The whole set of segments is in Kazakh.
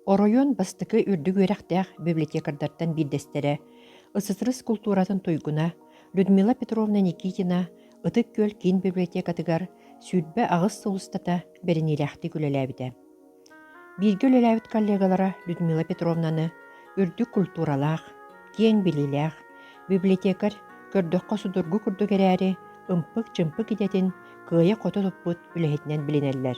Оройон бастыкы үрдүг өрәхтәх библиотекардартан биддестере, ысысырыс культуратын туйгуна, Людмила Петровна Никитина, ытык көл кин библиотекатыгар, сүрбә ағыз соғыстата беренеләхти күлеләбіде. Бирге үлеләбіт коллегалара Людмила Петровнаны үрдүг культуралах, кең билилях, библиотекар көрдөккө судургу күрдөгерәри, ымпык-чымпык идетін кыя қоты туппут үләхетінен білінеллер.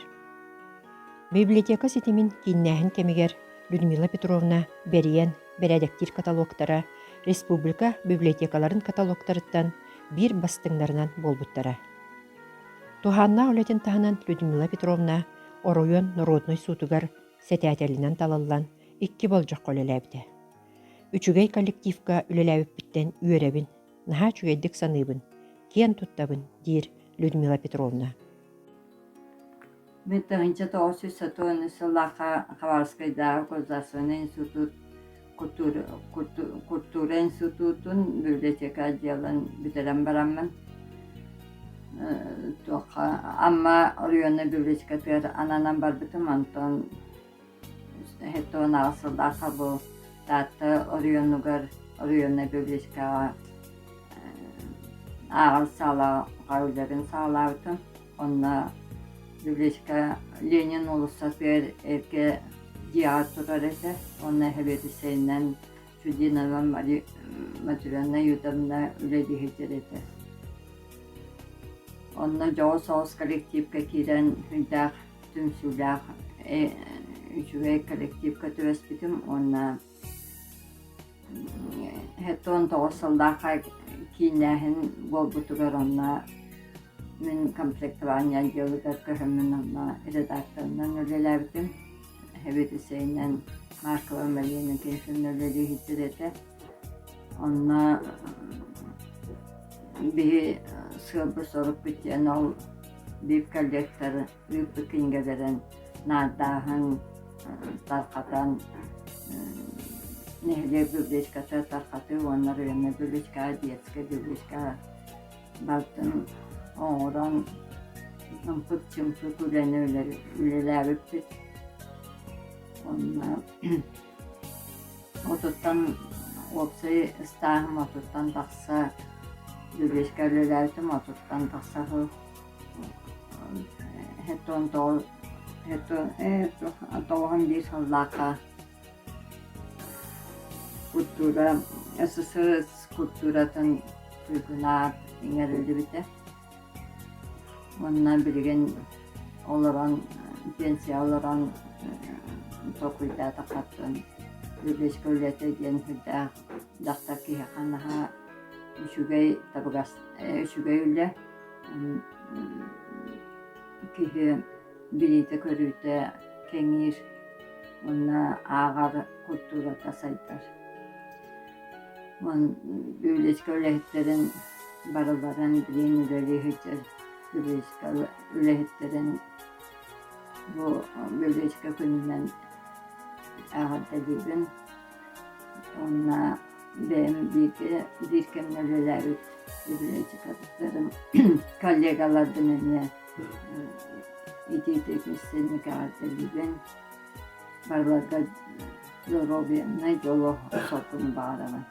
Библиотека сетимин киннәһин кемигер Людмила Петровна бериен берәдәктир каталогтара, республика библиотекаларын каталогтарыттан бир бастыңнарынан болбуттара. Туханна үлетен таханан Людмила Петровна оройон народной сутугар сетәтелинен талаллан 2 болжақ колеләбді. Үчүгей коллективка үлеләбіптен үйеребін, наха чүгейдік саныбын, кен туттабын, дир Людмила Петровна. Беттагинче 1990 жыллака Хабаровскайдагы Государственный институт культура институтун библиотека отделын битирен бараммын. Амма районный библиотекатыр ананан барбытым, антон хеттон агысылдака бу даты районный библиотекага агыл сала кайыларын саалабытым. Онна библиотека Ленин улуссатыр эрке диар турар эте. Онна хебети сейнен Чудинова Матюрянна Ютамна үледи хетер эте. Онна жоо соғыс коллективка кирен хүлдақ түмсүлақ үчүгей коллективка төбеспитим. Онна хеттон 9 жылдака киняхин болбутугар онна мен комплектование делугар көһөммүн онна редакторунан үлеләбитим. Хебети сейнен Маркова Марина кеншин үледи хитер эте. Онна bir sığbı sorup bitiyen ol bir kollektörü büyük kingelerin nadahın tarkatan nehre bibliotekası tarkatı onları yönü bibliotekaya diyetke bibliotekaya baktım oğuran ımpık çımpık üleler bit onunla otuttan opsayı ıstahım otuttan taksa bibliotekarlarım otuttan tasarruf hetton doğan bir halaka kultura SSR kulturatın tuyguna ingerildi bite. Ondan bilgen olaran pensiya olaran tokuyda takattın bibliotekarlarda gen hüda daktaki hakanaha Üçügey tabagas, üçügeyle kihe birite körüte kengir, ona ağır kultura tasaytar. On bibliotek ülehitlerin baraların birini ülehitler, bibliotek ülehitlerin bu bibliotek gününden ağır delibin, ona benim bir kemneler bibliotekatlarım kollegalardan önüne İTİ'deki kardeşlerim barbarga Zorovyan'a yolu sokunu bağıramın.